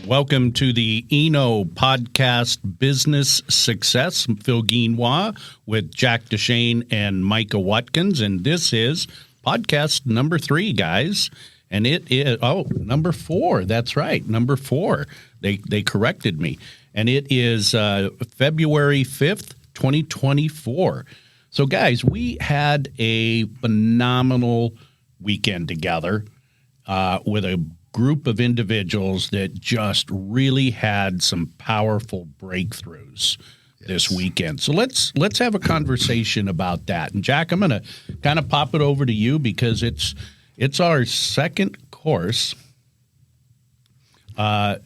Welcome to the ENO Podcast Business Success. I'm Phil Guinois with Jack Deshane and Micah Watkins, and this is podcast number 3, guys. And it is, number 4. That's right, number 4. They corrected me. And it is February 5th, 2024. So, guys, we had a phenomenal weekend together with a group of individuals that just really had some powerful breakthroughs this weekend. So let's have a conversation about that. And Jack, I'm going to kind of pop it over to you because it's our second course. Level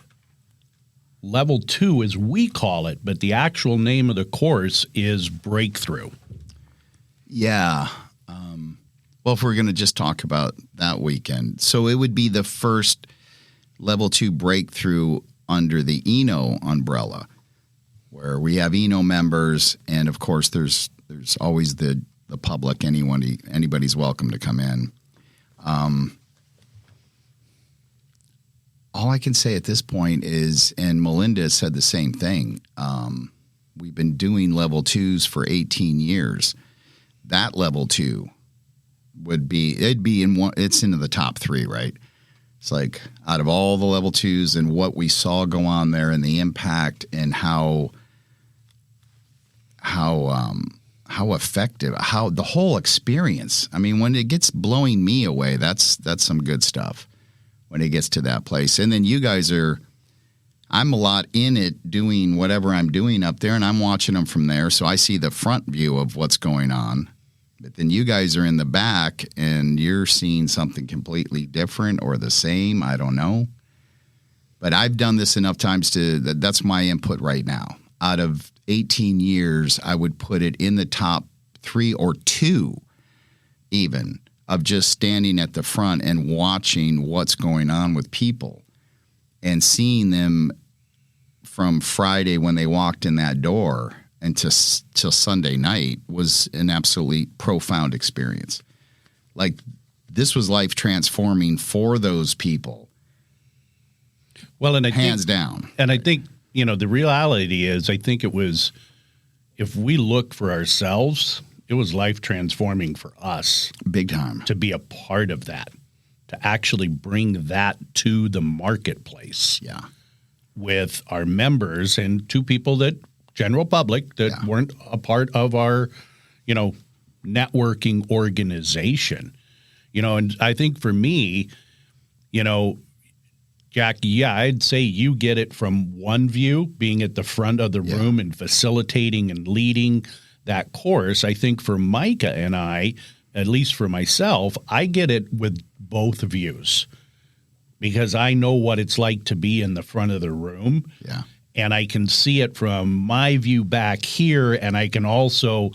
2 as we call it, but the actual name of the course is Breakthrough. Yeah. Well, if we're going to just talk about that weekend, so it would be the first level 2 breakthrough under the ENO umbrella, where we have ENO members, and of course, there's always the public. Anybody's welcome to come in. All I can say at this point is, and Melinda said the same thing. We've been doing level 2s for 18 years. That level 2. It's into the top 3, right? It's like out of all the level 2s and what we saw go on there and the impact and how effective, how the whole experience. I mean, when it gets blowing me away, that's some good stuff when it gets to that place. And then you guys I'm a lot in it doing whatever I'm doing up there, and I'm watching them from there. So I see the front view of what's going on. But then you guys are in the back and you're seeing something completely different or the same. I don't know. But I've done this enough times that's my input right now. Out of 18 years, I would put it in the top 3 or 2 even of just standing at the front and watching what's going on with people and seeing them from Friday when they walked in that door and till Sunday night was an absolutely profound experience. Like, this was life transforming for those people. Well, and hands down. And I think, the reality is, I think it was, if we look for ourselves, it was life transforming for us. Big time. To be a part of that, to actually bring that to the marketplace. Yeah. With our members and to people that general public that weren't a part of our, networking organization, and I think for me, Jack, I'd say you get it from one view, being at the front of the room and facilitating and leading that course. I think for Micah and I, at least for myself, I get it with both views because I know what it's like to be in the front of the room. Yeah. And I can see it from my view back here, and I can also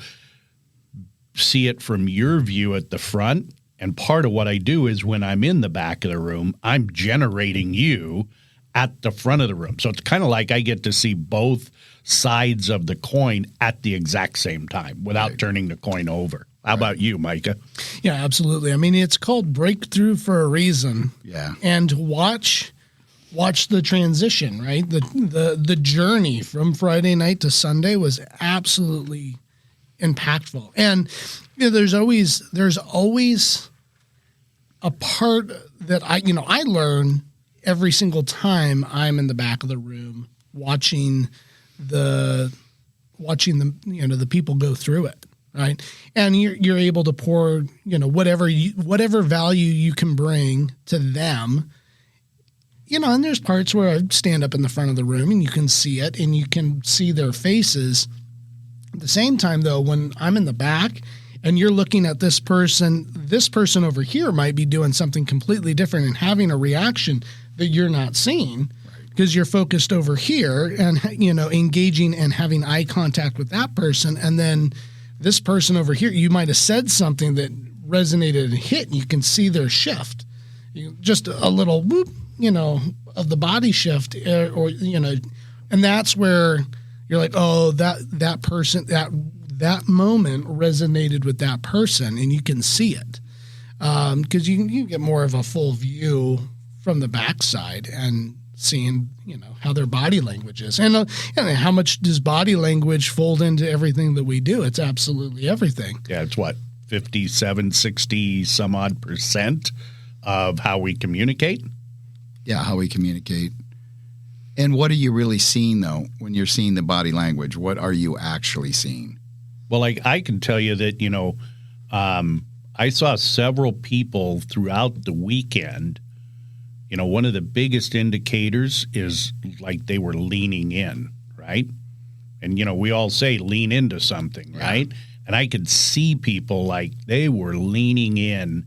see it from your view at the front. And part of what I do is when I'm in the back of the room, I'm generating you at the front of the room. So it's kind of like I get to see both sides of the coin at the exact same time without turning the coin over. How about you, Micah? Yeah, absolutely. I mean, it's called Breakthrough for a reason. Yeah. And watch the transition, right? The journey from Friday night to Sunday was absolutely impactful. And there's always a part that I learn every single time I'm in the back of the room watching the people go through it, right? And you're able to pour, whatever value you can bring to them. And there's parts where I stand up in the front of the room and you can see it and you can see their faces. At the same time, though, when I'm in the back and you're looking at this person over here might be doing something completely different and having a reaction that you're not seeing because you're focused over here and, engaging and having eye contact with that person. And then this person over here, you might have said something that resonated and hit, and you can see their shift. Just a little whoop, of the body shift, and that's where you're like, oh, that person, that moment resonated with that person, and you can see it because you get more of a full view from the backside and seeing, how their body language is. And how much does body language fold into everything that we do? It's absolutely everything. Yeah, it's what, 57, 60 some odd % of how we communicate? Yeah, how we communicate. And what are you really seeing, though, when you're seeing the body language? What are you actually seeing? Well, I can tell you that, I saw several people throughout the weekend. One of the biggest indicators is like they were leaning in, right? And, we all say lean into something, right? And I could see people like they were leaning in,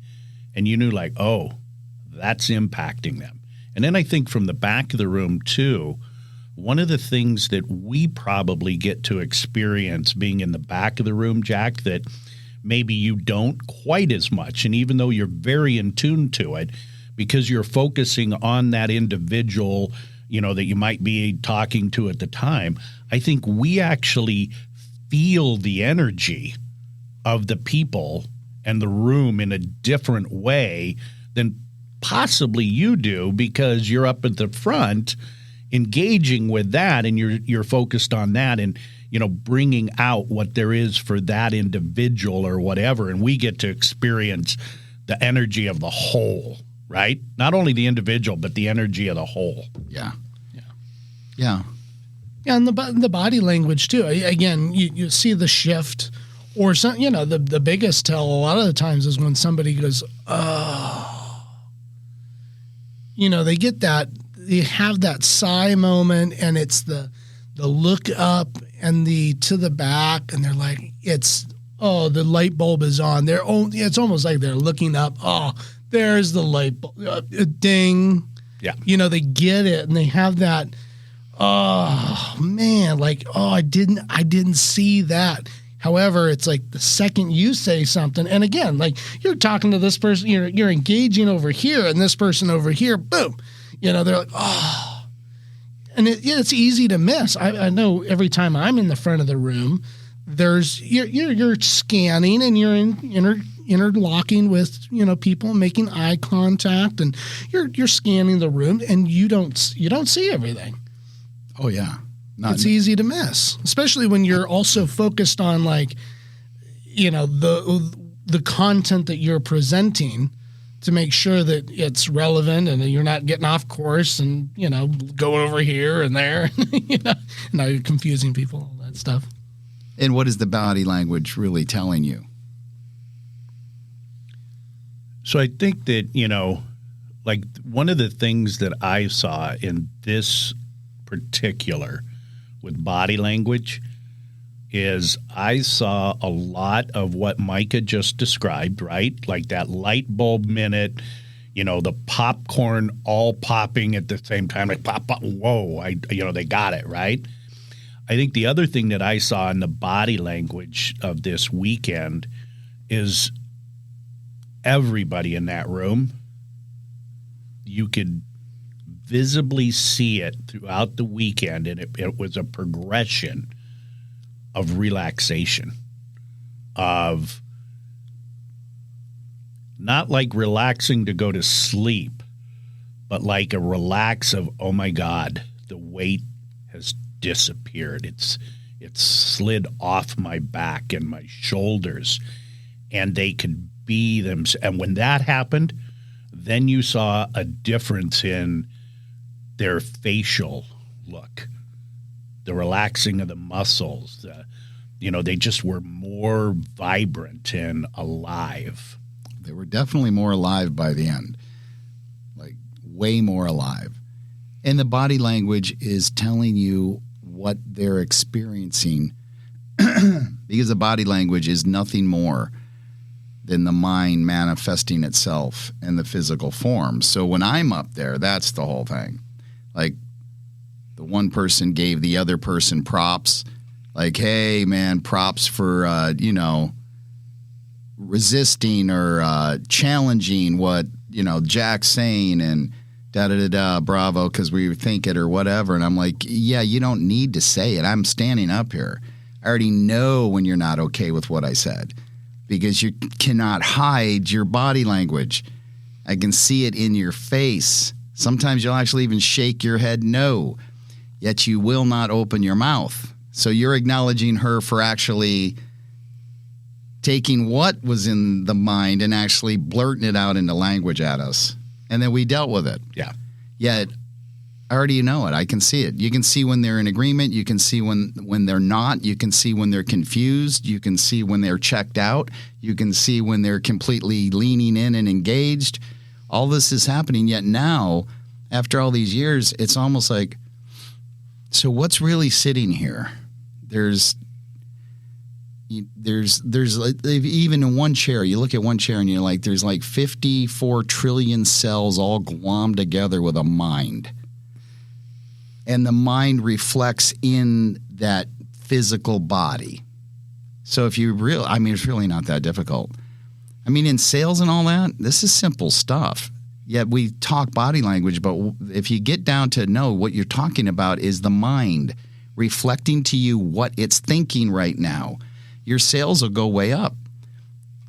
and you knew like, oh, that's impacting them. And then I think from the back of the room, too, one of the things that we probably get to experience being in the back of the room, Jack, that maybe you don't quite as much. And even though you're very in tune to it, because you're focusing on that individual, that you might be talking to at the time, I think we actually feel the energy of the people and the room in a different way than possibly you do, because you're up at the front engaging with that, and you're focused on that, and bringing out what there is for that individual or whatever. And we get to experience the energy of the whole, right? Not only the individual, but the energy of the whole. Yeah. And the body language too. Again, you see the shift, or some, the biggest tell a lot of the times is when somebody goes, oh, they get that, they have that sigh moment, and it's the look up and the to the back, and they're like, the light bulb is on. It's almost like they're looking up. Oh, there's the light bulb. Ding. Yeah. They get it, and they have that. Oh man, like, oh, I didn't see that. However, it's like the second you say something, and again, like you're talking to this person, you're engaging over here, and this person over here, boom, they're like, oh, and it's easy to miss. I know every time I'm in the front of the room, you're scanning, and you're interlocking with people, making eye contact, and you're scanning the room, and you don't see everything. Oh yeah. It's easy to miss, especially when you're also focused on the content that you're presenting, to make sure that it's relevant and that you're not getting off course and, going over here and there, now you're confusing people, all that stuff. And what is the body language really telling you? So I think that, like one of the things that I saw in this particular with body language is I saw a lot of what Micah just described, right? Like that light bulb minute, the popcorn all popping at the same time, like pop, pop, whoa, they got it, right? I think the other thing that I saw in the body language of this weekend is everybody in that room, you could visibly see it throughout the weekend, and it was a progression of relaxation, of not like relaxing to go to sleep, but like a relax of, oh my God, the weight has disappeared. It's slid off my back and my shoulders, and they could be them. And when that happened, then you saw a difference in their facial look, the relaxing of the muscles. They just were more vibrant and alive. They were definitely more alive by the end, like way more alive. And the body language is telling you what they're experiencing, because the body language is nothing more than the mind manifesting itself in the physical form. So when I'm up there, that's the whole thing. Like the one person gave the other person props, like, hey man, props for, resisting or challenging what, Jack's saying, and da-da-da-da, bravo, because we think it or whatever. And I'm like, yeah, you don't need to say it. I'm standing up here. I already know when you're not okay with what I said, because you cannot hide your body language. I can see it in your face. Sometimes you'll actually even shake your head no, yet you will not open your mouth. So you're acknowledging her for actually taking what was in the mind and actually blurting it out into language at us. And then we dealt with it. Yeah. Yet, I already know it. I can see it. You can see when they're in agreement. You can see when they're not. You can see when they're confused. You can see when they're checked out. You can see when they're completely leaning in and engaged. All this is happening. Yet now, after all these years, it's almost like, so what's really sitting here? There's like, even in one chair, you look at one chair and you're like, there's like 54 trillion cells all glommed together with a mind. And the mind reflects in that physical body. So if you it's really not that difficult. I mean, in sales and all that, this is simple stuff. Yet we talk body language, but if you get down to know what you're talking about is the mind reflecting to you what it's thinking right now, your sales will go way up.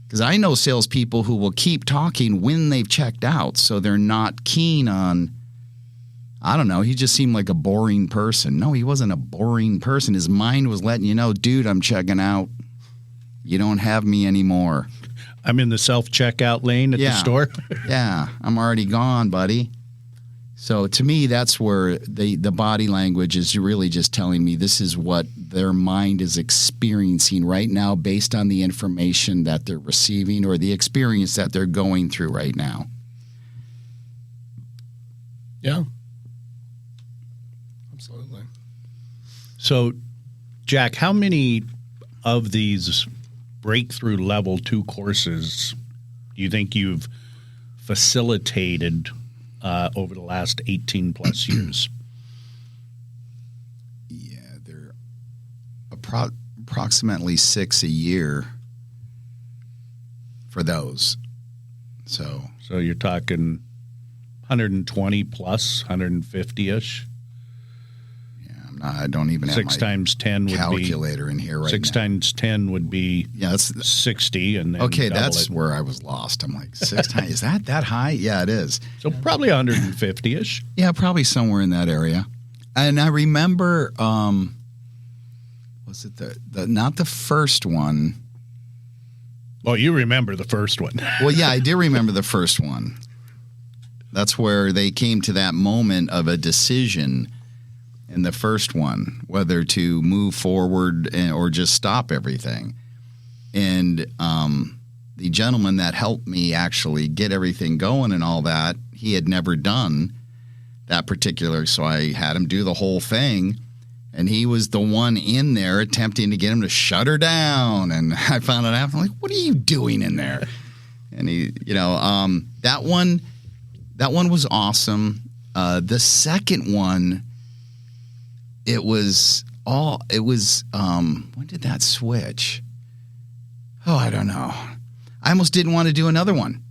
Because I know salespeople who will keep talking when they've checked out, so they're not keen on, I don't know, he just seemed like a boring person. No, he wasn't a boring person. His mind was letting you know, dude, I'm checking out. You don't have me anymore. I'm in the self-checkout lane at the store. Yeah, I'm already gone, buddy. So to me, that's where the body language is really just telling me this is what their mind is experiencing right now based on the information that they're receiving or the experience that they're going through right now. Yeah. Absolutely. So, Jack, how many of these breakthrough level 2 courses do you think you've facilitated over the last 18 plus years? Yeah, they're approximately 6 a year for those. So you're talking 120 plus, 150-ish? I don't even have 6 times 10 calculator would be, in here right 6 now. Times 10 would be that's 60. And then okay, that's where I was lost. I'm like, 6 times, is that high? Yeah, it is. So probably 150-ish. Yeah, probably somewhere in that area. And I remember, was it the not the first one? Well, you remember the first one. Well, yeah, I do remember the first one. That's where they came to that moment of a decision in the first one, whether to move forward or just stop everything. And the gentleman that helped me actually get everything going and all that, he had never done that particular, so I had him do the whole thing. And he was the one in there attempting to get him to shut her down. And I found it out. I'm like, what are you doing in there? And he, that one was awesome. The second one, when did that switch? Oh, I don't know. I almost didn't want to do another one.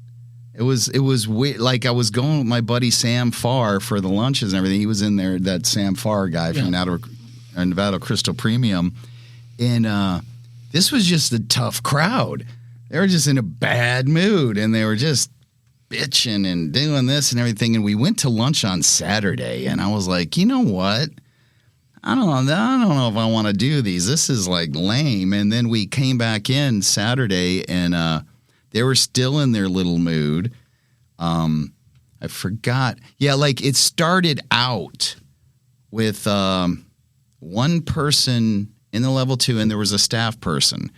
It was weird. Like I was going with my buddy Sam Farr for the lunches and everything. He was in there, that Sam Farr guy from Nevada Crystal Premium. And this was just a tough crowd. They were just in a bad mood and they were just bitching and doing this and everything. And we went to lunch on Saturday and I was like, you know what? I don't know if I want to do these. This is like lame. And then we came back in Saturday and they were still in their little mood. I forgot. Yeah, like it started out with one person in the level 2 and there was a staff person.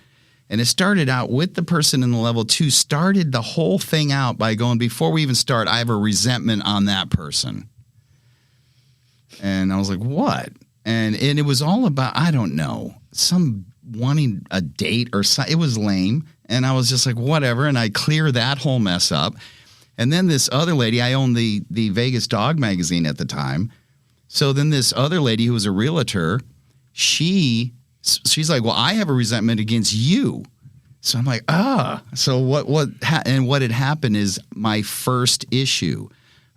And it started out with the person in the level 2 started the whole thing out by going, before we even start, I have a resentment on that person. And I was like, what? And it was all about, I don't know, some wanting a date or something. It was lame. And I was just like, whatever. And I clear that whole mess up. And then this other lady, I owned the Vegas Dog magazine at the time. So then this other lady who was a realtor, she's like, well, I have a resentment against you. So I'm like, So what had happened is my first issue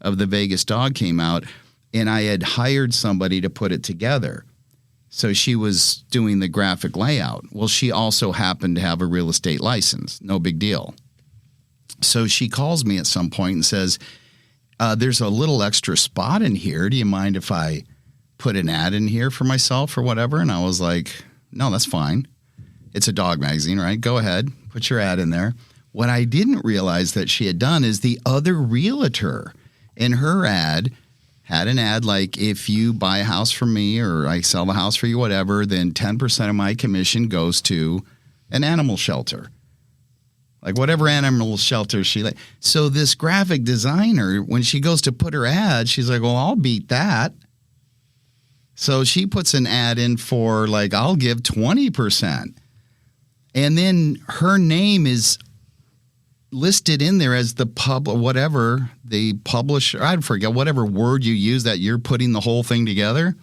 of the Vegas Dog came out. And I had hired somebody to put it together. So she was doing the graphic layout. Well, she also happened to have a real estate license. No big deal. So she calls me at some point and says, there's a little extra spot in here. Do you mind if I put an ad in here for myself or whatever? And I was like, no, that's fine. It's a dog magazine, right? Go ahead, put your ad in there. What I didn't realize that she had done is the other realtor in her ad had an ad like, if you buy a house from me or I sell the house for you, whatever, then 10% of my commission goes to an animal shelter. Like whatever animal shelter she like. So this graphic designer, when she goes to put her ad, she's like, well, I'll beat that. So she puts an ad in for like, I'll give 20%. And then her name is listed in there as the the publisher, I forget whatever word you use that you're putting the whole thing together.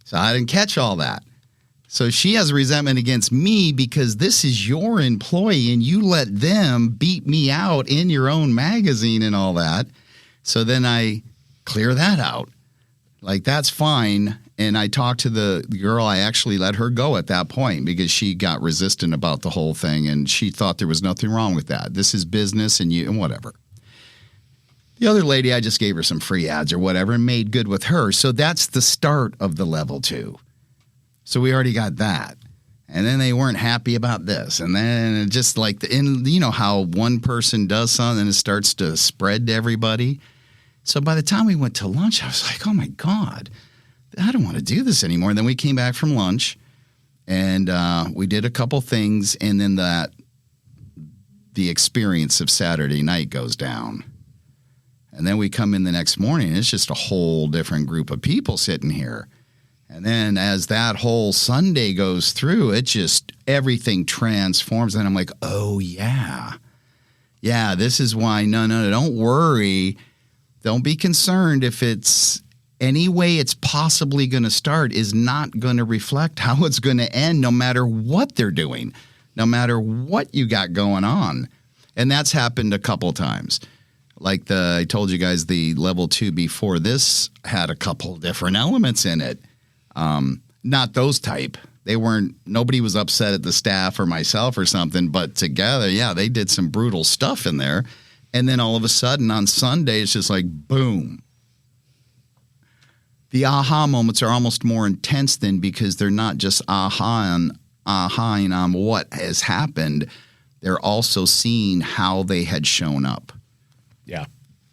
So I didn't catch all that. So she has resentment against me because this is your employee and you let them beat me out in your own magazine and all that. So then I clear that out. Like, that's fine. And I talked to the girl. I actually let her go at that point because she got resistant about the whole thing. And she thought there was nothing wrong with that. This is business and whatever. The other lady, I just gave her some free ads or whatever and made good with her. So that's the start of the level 2. So we already got that. And then they weren't happy about this. And then it just like, you know how one person does something and it starts to spread to everybody. So by the time we went to lunch, I was like, oh my God, I don't want to do this anymore. And then we came back from lunch and we did a couple things. And then the experience of Saturday night goes down. And then we come in the next morning and it's just a whole different group of people sitting here. And then as that whole Sunday goes through, it just, everything transforms. And I'm like, oh yeah, this is why, no, don't worry. Don't be concerned if it's any way it's possibly going to start is not going to reflect how it's going to end, no matter what they're doing, no matter what you got going on. And that's happened a couple times. Like I told you guys, the level 2 before this had a couple different elements in it. Not those type. Nobody was upset at the staff or myself or something, but together, they did some brutal stuff in there. And then all of a sudden on Sunday, it's just like, boom. The aha moments are almost more intense then because they're not just ahaing on what has happened. They're also seeing how they had shown up. Yeah.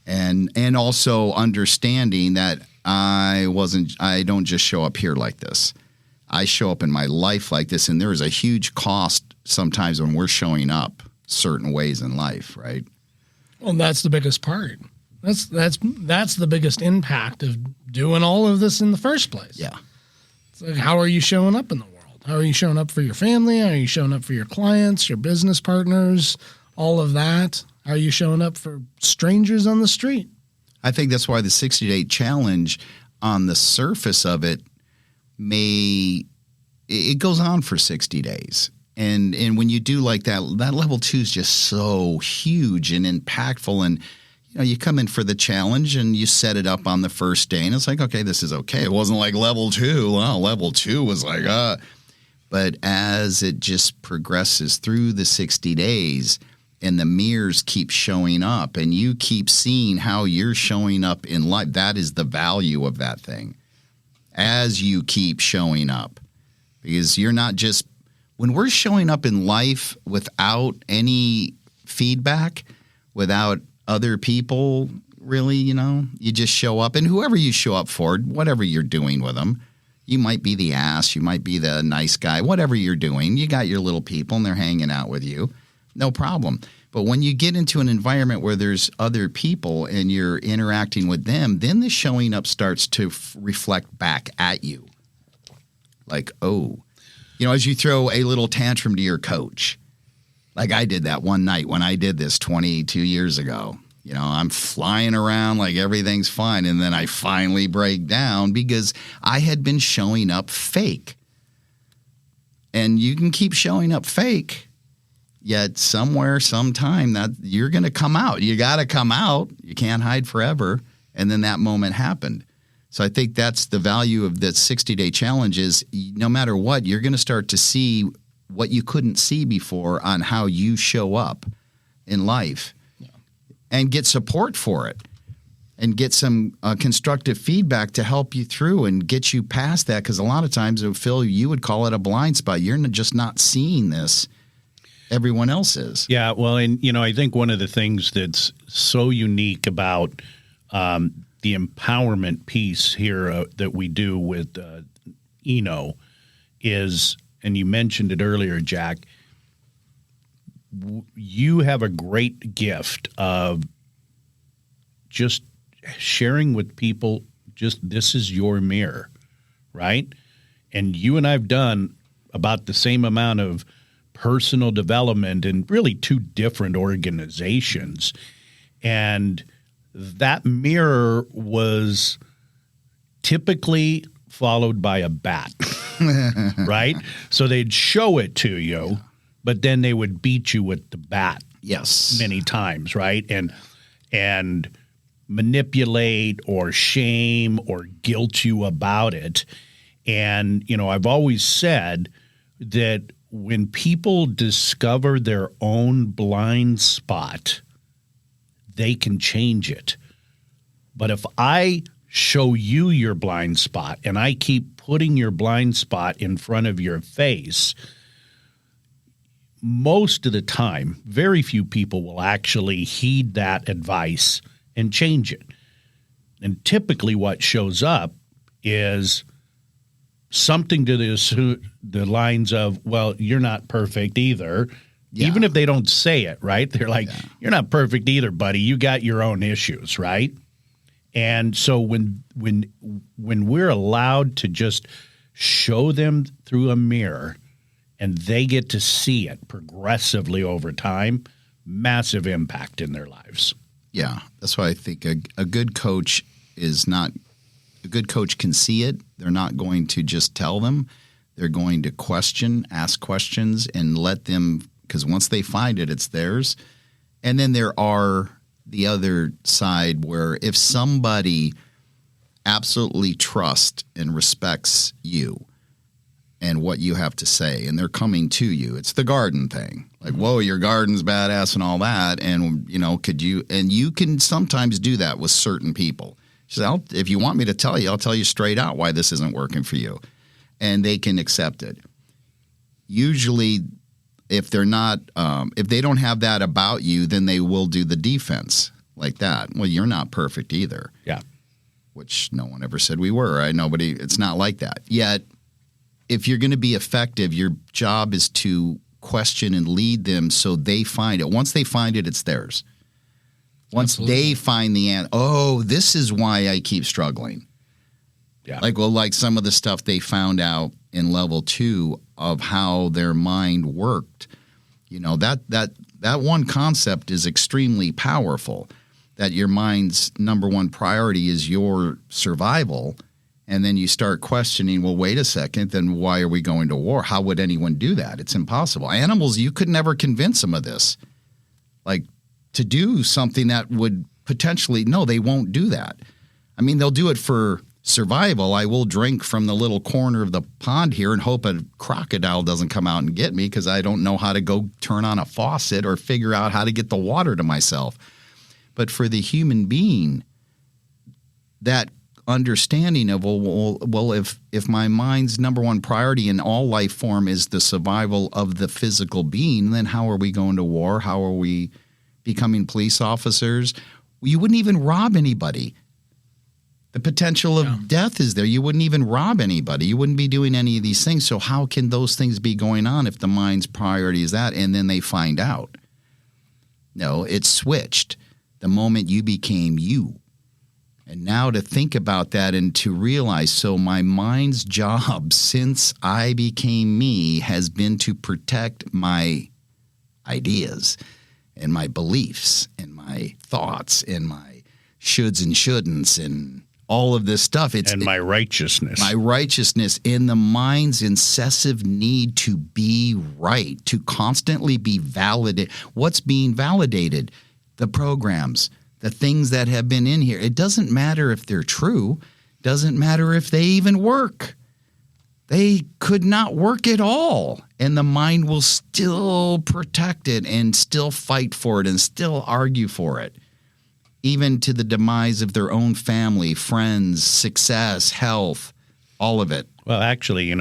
And also understanding that I don't just show up here like this. I show up in my life like this. And there is a huge cost sometimes when we're showing up certain ways in life, right? Well, that's the biggest part. That's the biggest impact of doing all of this in the first place. Yeah. It's like, how are you showing up in the world? How are you showing up for your family? How are you showing up for your clients, your business partners, all of that? How are you showing up for strangers on the street? I think that's why the 60-day challenge on the surface of it it goes on for 60 days. And when you do like that level 2 is just so huge and impactful. And, you come in for the challenge and you set it up on the first day and it's like, okay, this is okay. It wasn't like level 2. Well, level 2 was like, but as it just progresses through the 60 days and the mirrors keep showing up and you keep seeing how you're showing up in life, that is the value of that thing as you keep showing up. Because you're not just, when we're showing up in life without any feedback, without other people really, you just show up and whoever you show up for, whatever you're doing with them, you might be the ass, you might be the nice guy, whatever you're doing, you got your little people and they're hanging out with you. No problem. But when you get into an environment where there's other people and you're interacting with them, then the showing up starts to reflect back at you. Like, as you throw a little tantrum to your coach, like I did that one night when I did this 22 years ago. I'm flying around like everything's fine. And then I finally break down because I had been showing up fake. And you can keep showing up fake, yet somewhere, sometime that you're going to come out. You got to come out. You can't hide forever. And then that moment happened. So I think that's the value of the 60-day challenge is no matter what, you're going to start to see what you couldn't see before on how you show up in life and get support for it. and get some constructive feedback to help you through and get you past that. Because a lot of times, Phil, you would call it a blind spot. You're just not seeing this. Everyone else is. Yeah, well, and, I think one of the things that's so unique about the empowerment piece here that we do with ENO is, and you mentioned it earlier, Jack, you have a great gift of just sharing with people, just this is your mirror, right? And you and I have done about the same amount of personal development in really two different organizations. And that mirror was typically followed by a bat, right? So they'd show it to you, but then they would beat you with the bat. Yes. Many times, right? And manipulate or shame or guilt you about it. And, I've always said that when people discover their own blind spot, they can change it. But if I show you your blind spot and I keep putting your blind spot in front of your face, most of the time, very few people will actually heed that advice and change it. And typically what shows up is something to the lines of, well, you're not perfect either. Yeah. Even if they don't say it, right? They're like, you're not perfect either, buddy. You got your own issues, right? And so when we're allowed to just show them through a mirror and they get to see it progressively over time, massive impact in their lives. Yeah, that's why I think a good coach is not – a good coach can see it. They're not going to just tell them. They're going to ask questions, and let them – because once they find it, it's theirs. And then there are the other side where if somebody absolutely trusts and respects you and what you have to say, and they're coming to you, it's the garden thing. Like, whoa, your garden's badass and all that. And, could you – and you can sometimes do that with certain people. She said, if you want me to tell you, I'll tell you straight out why this isn't working for you. And they can accept it. Usually – if they're not, if they don't have that about you, then they will do the defense like that. Well, you're not perfect either. Yeah. Which no one ever said we were. Right? It's not like that. Yet, if you're going to be effective, your job is to question and lead them so they find it. Once they find it, it's theirs. Once they find the answer, this is why I keep struggling. Yeah. Like some of the stuff they found out in level 2 of how their mind worked. That one concept is extremely powerful, that your mind's number one priority is your survival. And then you start questioning, well, wait a second, then why are we going to war? How would anyone do that? It's impossible. Animals, you could never convince them of this. Like, to do something that would potentially, no, they won't do that. I mean, they'll do it for survival. I will drink from the little corner of the pond here and hope a crocodile doesn't come out and get me because I don't know how to go turn on a faucet or figure out how to get the water to myself. But for the human being, that understanding of, well, if my mind's number one priority in all life form is the survival of the physical being, then how are we going to war? How are we becoming police officers? You wouldn't even rob anybody. The potential of death is there. You wouldn't even rob anybody. You wouldn't be doing any of these things. So how can those things be going on if the mind's priority is that, and then they find out? No, it switched the moment you became you. And now to think about that and to realize, so my mind's job since I became me has been to protect my ideas and my beliefs and my thoughts and my shoulds and shouldn'ts and all of this stuff. My righteousness. My righteousness in the mind's incessive need to be right, to constantly be validated. What's being validated? The programs, the things that have been in here. It doesn't matter if they're true. Doesn't matter if they even work. They could not work at all. And the mind will still protect it and still fight for it and still argue for it. even to the demise of their own family, friends, success, health, all of it. Well, actually,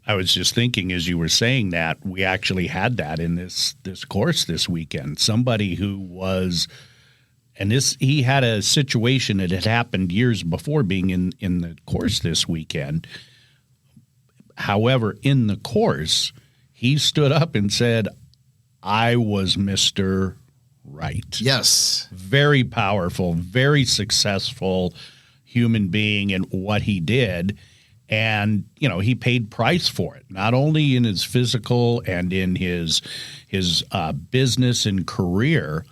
I was just thinking as you were saying that, we actually had that in this course this weekend. Somebody who was, he had a situation that had happened years before being in the course this weekend. However, in the course, he stood up and said, I was Mr. Right. Yes. Very powerful, very successful human being in what he did. And, he paid price for it, not only in his physical and in his business and career.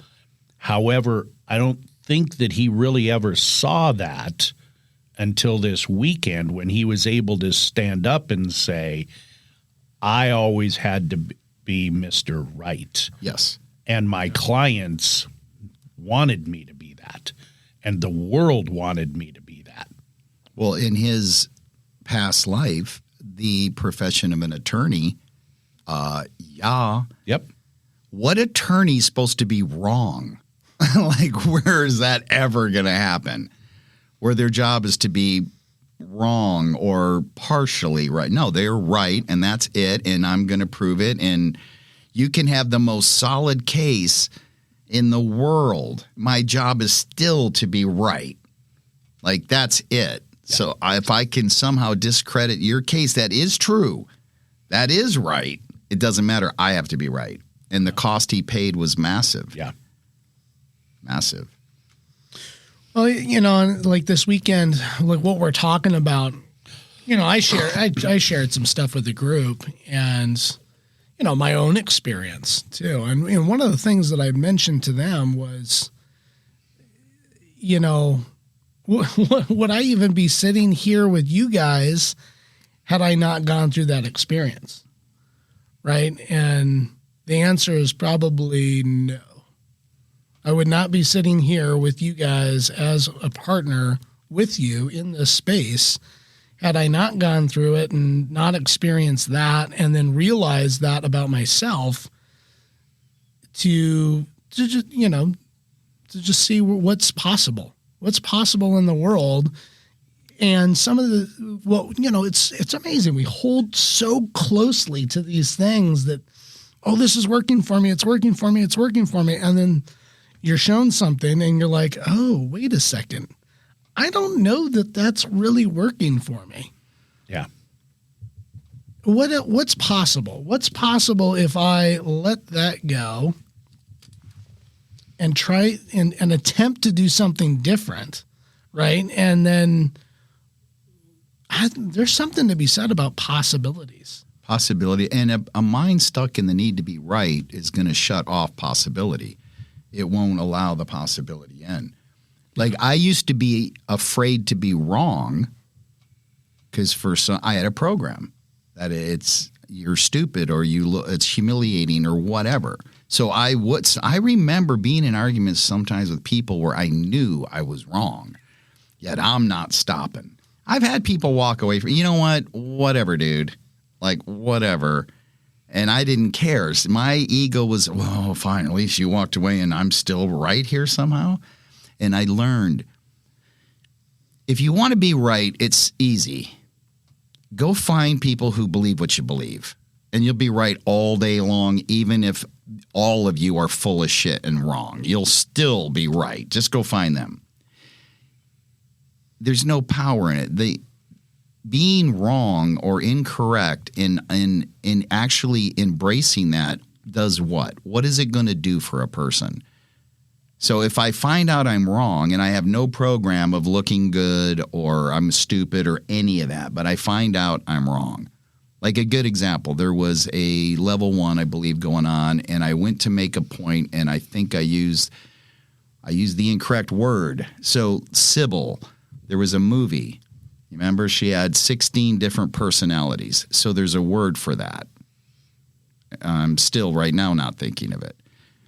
However, I don't think that he really ever saw that until this weekend when he was able to stand up and say, I always had to be Mr. Right. Yes. And my clients wanted me to be that. And the world wanted me to be that. Well, in his past life, the profession of an attorney, Yep. What attorney's supposed to be wrong? Like, where is that ever going to happen? Where their job is to be wrong or partially right. No, they're right, and that's it, and I'm going to prove it. And you can have the most solid case in the world. My job is still to be right. Like, that's it. Yeah. So if I can somehow discredit your case, that is true. That is right. It doesn't matter. I have to be right. And the cost he paid was massive. Yeah. Massive. Well, like this weekend, like what we're talking about, I shared some stuff with the group and, my own experience too. And one of the things that I mentioned to them was, would I even be sitting here with you guys had I not gone through that experience? Right. And the answer is probably no. I would not be sitting here with you guys as a partner with you in this space had I not gone through it and not experienced that and then realized that about myself to just see what's possible in the world. And some of it's amazing. We hold so closely to these things that, this is working for me. It's working for me. It's working for me. And then you're shown something and you're like, oh, wait a second. I don't know that that's really working for me. Yeah. What's possible? What's possible if I let that go and try and attempt to do something different, right? And then there's something to be said about possibilities. Possibility. And a mind stuck in the need to be right is going to shut off possibility. It won't allow the possibility in. Like, I used to be afraid to be wrong because I had a program that you're stupid or it's humiliating or whatever. So I remember being in arguments sometimes with people where I knew I was wrong, yet I'm not stopping. I've had people walk away from, whatever, dude, like whatever. And I didn't care. My ego was, well, fine, at least you walked away and I'm still right here somehow. And I learned, if you want to be right, it's easy. Go find people who believe what you believe. And you'll be right all day long, even if all of you are full of shit and wrong. You'll still be right. Just go find them. There's no power in it. Being wrong or incorrect in actually embracing that does what? What is it going to do for a person? So if I find out I'm wrong and I have no program of looking good or I'm stupid or any of that, but I find out I'm wrong. Like a good example, there was a level 1, I believe, going on, and I went to make a point, and I think I used the incorrect word. So Sybil, there was a movie. You remember she had 16 different personalities. So there's a word for that. I'm still right now not thinking of it.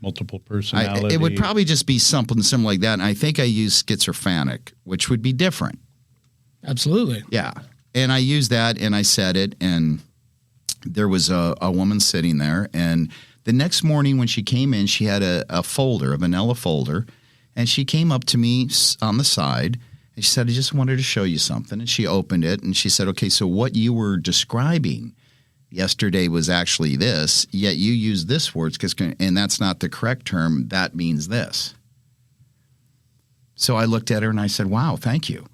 Multiple personality. It would probably just be something similar like that. And I think I used schizophrenic, which would be different. Absolutely. Yeah. And I used that and I said it. And there was a woman sitting there. And the next morning when she came in, she had a folder, a vanilla folder. And she came up to me on the side and she said, I just wanted to show you something. And she opened it and she said, okay, so what you were describing yesterday was actually this, yet you use this word, and that's not the correct term. That means this. So I looked at her and I said, wow, thank you.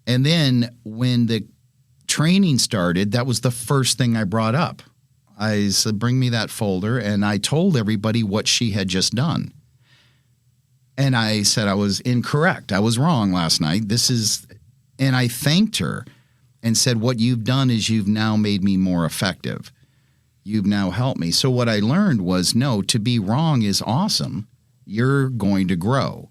And then when the training started, that was the first thing I brought up. I said, bring me that folder. And I told everybody what she had just done. And I said, I was incorrect. I was wrong last night. And I thanked her and said, what you've done is you've now made me more effective. You've now helped me. So what I learned was, no, to be wrong is awesome. You're going to grow.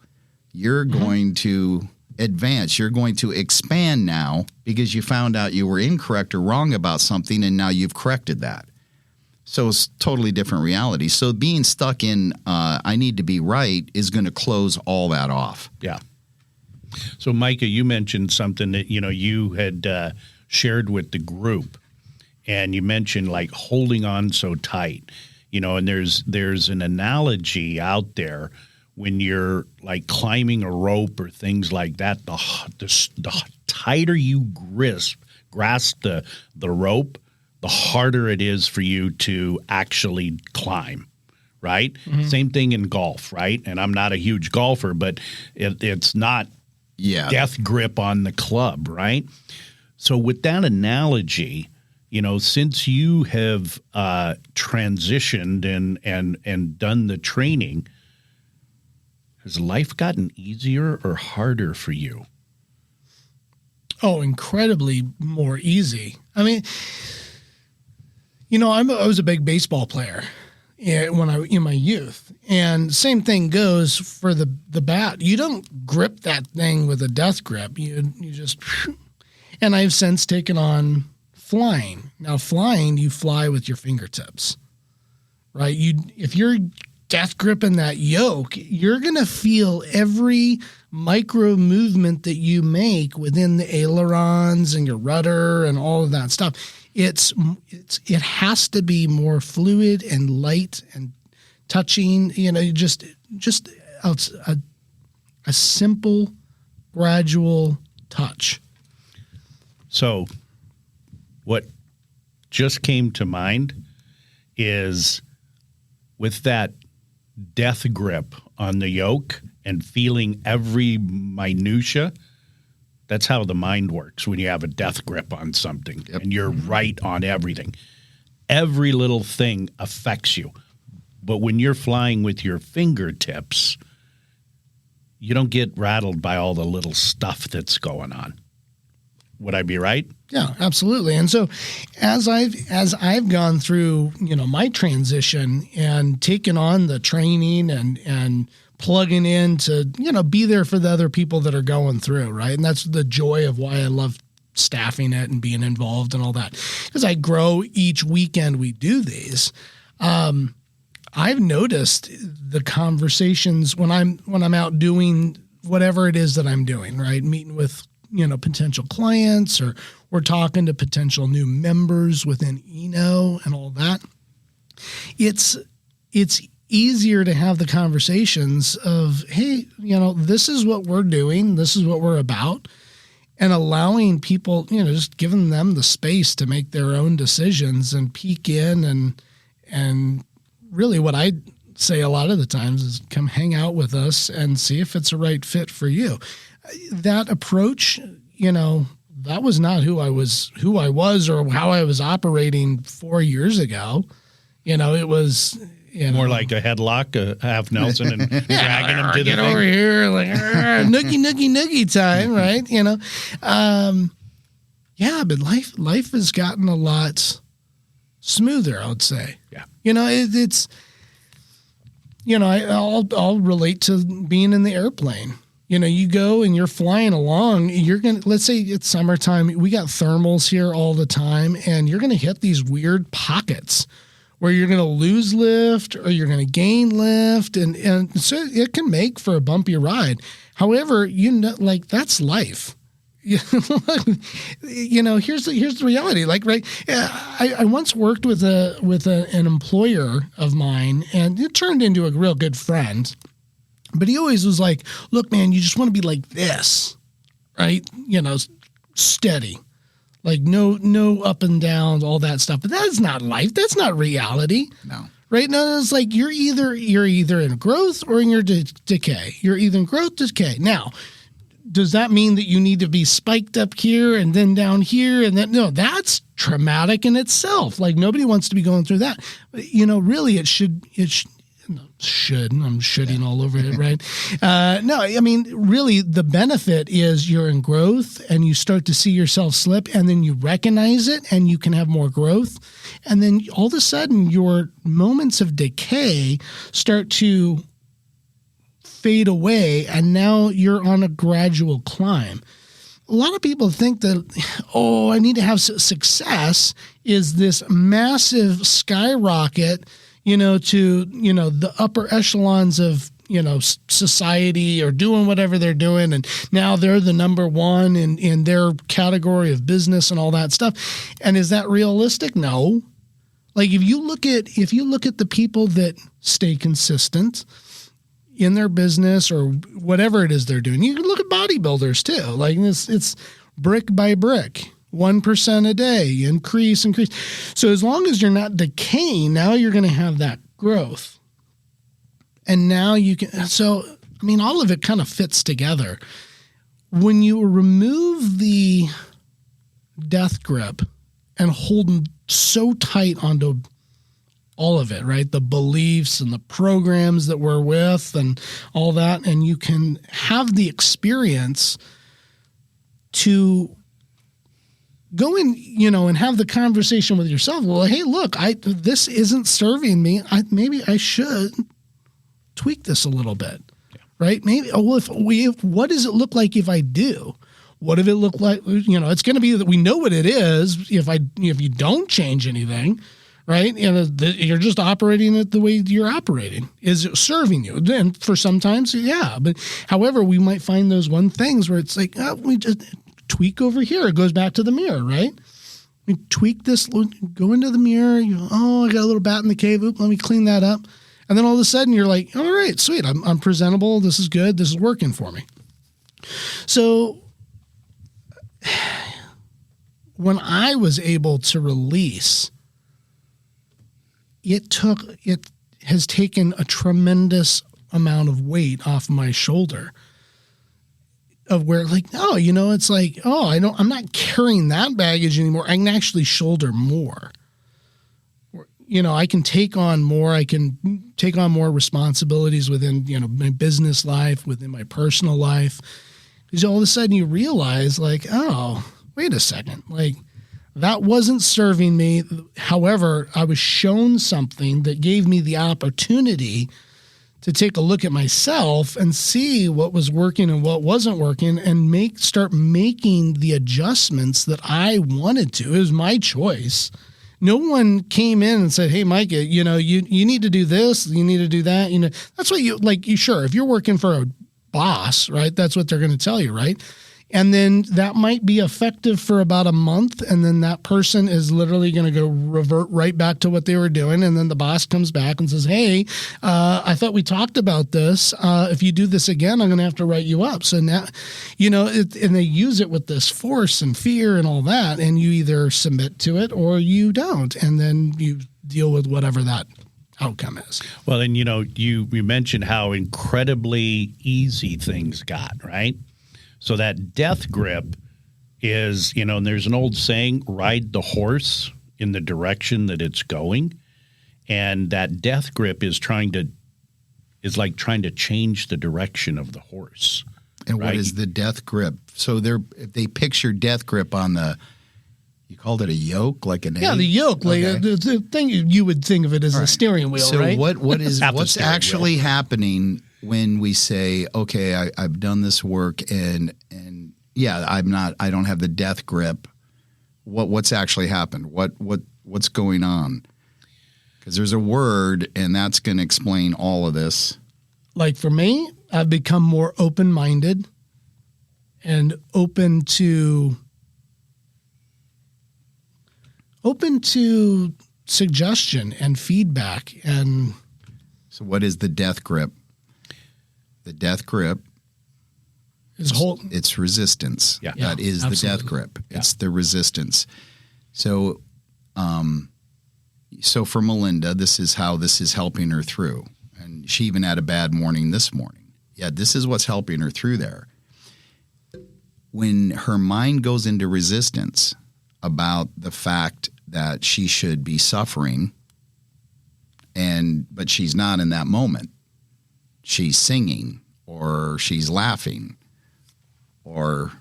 You're going to advance. You're going to expand now because you found out you were incorrect or wrong about something, and now you've corrected that. So it's totally different reality. So being stuck in I need to be right is going to close all that off. Yeah. So, Micah, you mentioned something that, you had shared with the group, and you mentioned like holding on so tight, and there's an analogy out there when you're like climbing a rope or things like that, the tighter you grasp the rope, the harder it is for you to actually climb, right? Mm-hmm. Same thing in golf, right? And I'm not a huge golfer, but it's not death grip on the club, right? So with that analogy, since you have transitioned and done the training, has life gotten easier or harder for you? Oh, incredibly more easy. I mean, I was a big baseball player when I in my youth, and same thing goes for the bat. You don't grip that thing with a death grip. You just, and I've since taken on flying. Now, flying, you fly with your fingertips, right? If you're death gripping that yoke, you're gonna feel every micro movement that you make within the ailerons and your rudder and all of that stuff. It has to be more fluid and light and touching, just a simple, gradual touch. So what just came to mind is with that death grip on the yoke and feeling every minutia, that's how the mind works when you have a death grip on something. Yep. And you're right on everything. Every little thing affects you. But when you're flying with your fingertips, you don't get rattled by all the little stuff that's going on. Would I be right? Yeah, absolutely. And so as I've gone through, my transition and taken on the training and plugging in to, be there for the other people that are going through, right? And that's the joy of why I love staffing it and being involved and all that. As I grow each weekend we do these, I've noticed the conversations when I'm out doing whatever it is that I'm doing, right? Meeting with, potential clients, or we're talking to potential new members within ENO and all that. It's easier to have the conversations of, hey, this is what we're doing. This is what we're about. And allowing people, just giving them the space to make their own decisions and peek in and really what I say a lot of the times is come hang out with us and see if it's a right fit for you. That approach, that was not who I was or how I was operating 4 years ago. It was, more like a headlock, a half Nelson, and dragging him to the get over here, like noogie time, right? But life has gotten a lot smoother, I would say. Yeah. It's I'll relate to being in the airplane. You go and you're flying along, let's say it's summertime, we got thermals here all the time, and you're going to hit these weird pockets where you're going to lose lift or you're going to gain lift. And so it can make for a bumpy ride. However, that's life. here's the reality. Like, right. I once worked with an employer of mine, and it turned into a real good friend. But he always was like, look, man, you just want to be like this, right? Steady, like no up and downs, all that stuff. But that's not life. That's not reality. No. Right? No, it's like you're either in growth or in your decay. You're either in growth, decay. Now, does that mean that you need to be spiked up here and then down here? And then, no, that's traumatic in itself. Like, nobody wants to be going through that. But, really, it should. I'm shooting all over it, right? No, I mean, really, the benefit is you're in growth and you start to see yourself slip, and then you recognize it and you can have more growth. And then all of a sudden, your moments of decay start to fade away, and now you're on a gradual climb. A lot of people think that, I need to have success is this massive skyrocket, to, the upper echelons of, society, or doing whatever they're doing. And now they're the number one in their category of business and all that stuff. And is that realistic? No. Like, if you look at the people that stay consistent in their business or whatever it is they're doing, you can look at bodybuilders too. Like, it's brick by brick. 1% a day, increase. So as long as you're not decaying, now you're going to have that growth. And now you can, all of it kind of fits together. When you remove the death grip and hold so tight onto all of it, right? The beliefs and the programs that we're with and all that, and you can have the experience to go in, and have the conversation with yourself. Well, hey, look, this isn't serving me. Maybe I should tweak this a little bit, right? Maybe. What does it look like if I do? What does it look like? It's going to be that we know what it is. If you don't change anything, right? You're just operating it the way you're operating. Is it serving you? Then for sometimes, yeah. But however, we might find those one things where it's like, we just tweak over here. It goes back to the mirror, right? We tweak this, go into the mirror. I got a little bat in the cave. Oop, let me clean that up. And then all of a sudden you're like, all right, sweet. I'm presentable. This is good. This is working for me. So when I was able to release, it has taken a tremendous amount of weight off my shoulder. Of where, like, it's like, I'm not carrying that baggage anymore. I can actually shoulder more. I can take on more. I can take on more responsibilities within, my business life, within my personal life. Because all of a sudden you realize, like, wait a second. Like, that wasn't serving me. However, I was shown something that gave me the opportunity to take a look at myself and see what was working and what wasn't working, and start making the adjustments that I wanted to. It was my choice. No one came in and said, hey, Micah, you need to do this, you need to do that. That's what sure, if you're working for a boss, right, that's what they're going to tell you, right? And then that might be effective for about a month, and then that person is literally going to go revert right back to what they were doing. And then the boss comes back and says, hey, I thought we talked about this. If you do this again, I'm going to have to write you up. So now, and they use it with this force and fear and all that, and you either submit to it or you don't, and then you deal with whatever that outcome is. Well, and you mentioned how incredibly easy things got, right? So that death grip is, and there's an old saying, ride the horse in the direction that it's going. And that death grip is like trying to change the direction of the horse. And right? What is the death grip? So if they picture death grip on you called it a yoke, like an the yoke, like the thing you would think of it as a steering wheel, so right? What's actually happening when we say, okay, I've done this work and I don't have the death grip. What's actually happened? What's going on? Because there's a word, and that's going to explain all of this. Like for me, I've become more open-minded. and open to suggestion and feedback. And so what is the death grip? The death grip is it's resistance. Yeah. That is absolutely. the death grip. It's the resistance. So so for Melinda, this is how this is helping her through. And she even had a bad morning this morning. Yeah, this is what's helping her through there. When her mind goes into resistance about the fact that she should be suffering, but she's not in that moment. She's singing or she's laughing, or,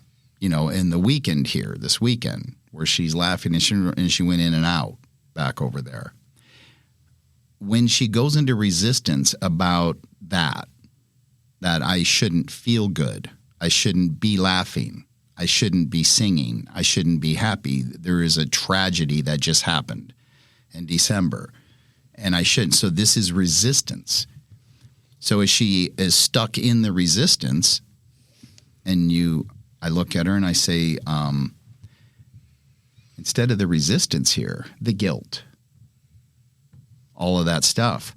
in the weekend here, this weekend, where she's laughing and she went in and out back over there. When she goes into resistance about that I shouldn't feel good, I shouldn't be laughing, I shouldn't be singing, I shouldn't be happy. There is a tragedy that just happened in December, and I shouldn't. So this is resistance. So as she is stuck in the resistance, and I look at her and I say, instead of the resistance here, the guilt, all of that stuff,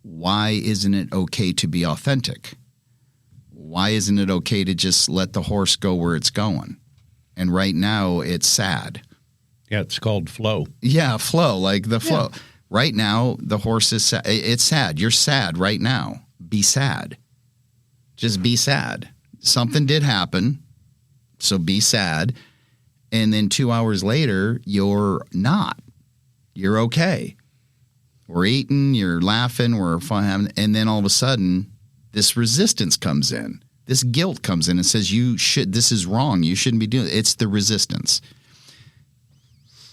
why isn't it okay to be authentic? Why isn't it okay to just let the horse go where it's going? And right now it's sad. Yeah, it's called flow. Yeah, flow, like the flow. Yeah. Right now, the horse is sad. It's sad. You're sad right now. Be sad. Just be sad. Something did happen, so be sad. And then 2 hours later, you're not. You're okay. We're eating, you're laughing, we're fun. And then all of a sudden, this resistance comes in. This guilt comes in and says, this is wrong. You shouldn't be doing it. It's the resistance.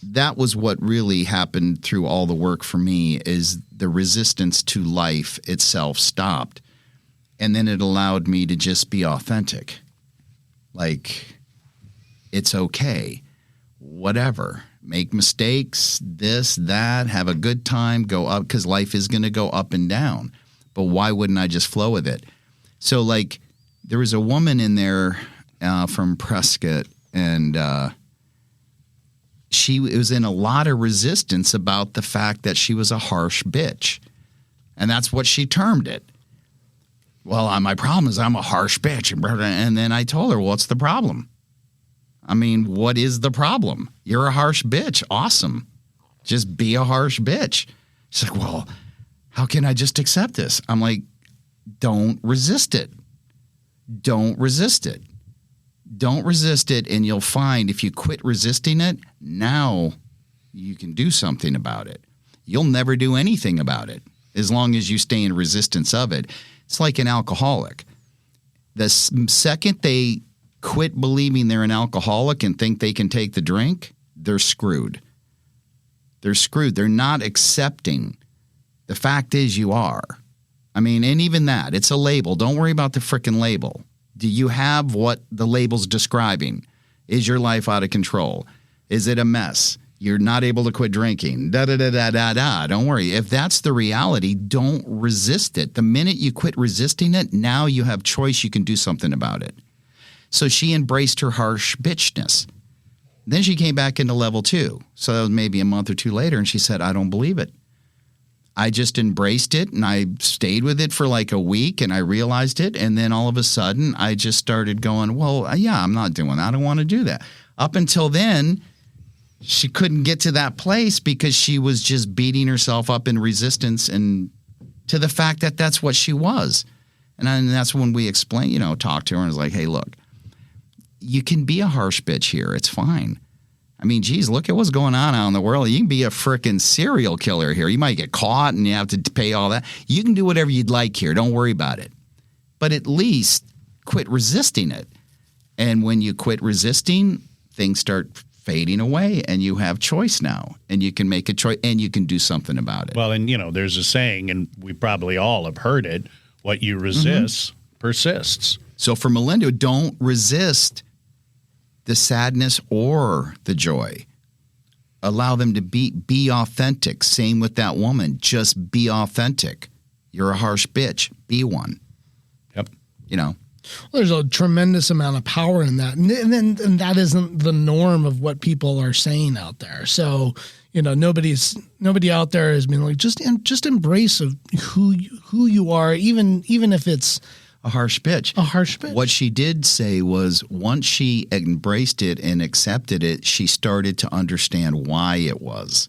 That was what really happened through all the work for me, is the resistance to life itself stopped. And then it allowed me to just be authentic. Like, it's okay. Whatever. Make mistakes, this, that, have a good time, go up, because life is going to go up and down. But why wouldn't I just flow with it? So, like, there was a woman in there from Prescott, and she was in a lot of resistance about the fact that she was a harsh bitch. And that's what she termed it. Well, my problem is I'm a harsh bitch. And then I told her, what's the problem? I mean, what is the problem? You're a harsh bitch. Awesome. Just be a harsh bitch. She's like, well, how can I just accept this? I'm like, don't resist it. Don't resist it. Don't resist it, and you'll find if you quit resisting it, now you can do something about it. You'll never do anything about it as long as you stay in resistance of it. It's like an alcoholic. The second they quit believing they're an alcoholic and think they can take the drink, they're screwed. They're screwed. They're not accepting. The fact is you are. I mean, and even that, it's a label. Don't worry about the frickin' label. Do you have what the label's describing? Is your life out of control? Is it a mess? You're not able to quit drinking. Da-da-da-da-da-da. Don't worry. If that's the reality, don't resist it. The minute you quit resisting it, now you have choice. You can do something about it. So she embraced her harsh bitchness. Then she came back into level 2. So that was maybe a month or two later, and she said, I don't believe it. I just embraced it, and I stayed with it for like a week, and I realized it. And then all of a sudden, I just started going, well, yeah, I'm not doing that. I don't want to do that. Up until then, she couldn't get to that place because she was just beating herself up in resistance and to the fact that that's what she was. And that's when we explained, talked to her and was like, hey, look, you can be a harsh bitch here. It's fine. I mean, geez, look at what's going on out in the world. You can be a frickin' serial killer here. You might get caught and you have to pay all that. You can do whatever you'd like here. Don't worry about it. But at least quit resisting it. And when you quit resisting, things start fading away and you have choice now. And you can make a choice and you can do something about it. Well, and, there's a saying, and we probably all have heard it, what you resist persists. So for Melinda, don't resist the sadness or the joy. Allow them to be authentic. Same with that woman. Just be authentic. You're a harsh bitch. Be one. Yep. Well, there's a tremendous amount of power in that. And that isn't the norm of what people are saying out there. So, nobody out there has been like, just embrace of who you are, even if it's a harsh bitch. What she did say was once she embraced it and accepted it, she started to understand why it was.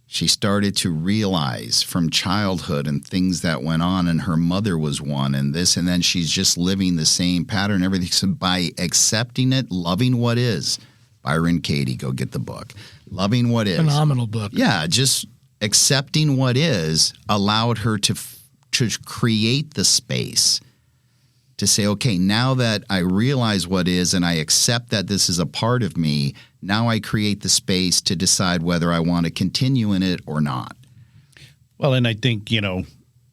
She started to realize from childhood and things that went on, and her mother was one, and this, and then she's just living the same pattern, everything. So by accepting it, loving what is, Byron Katie, go get the book. Loving what is. Phenomenal book. Yeah, just accepting what is allowed her to create the space to say, okay, now that I realize what is and I accept that this is a part of me, now I create the space to decide whether I want to continue in it or not. Well, and I think,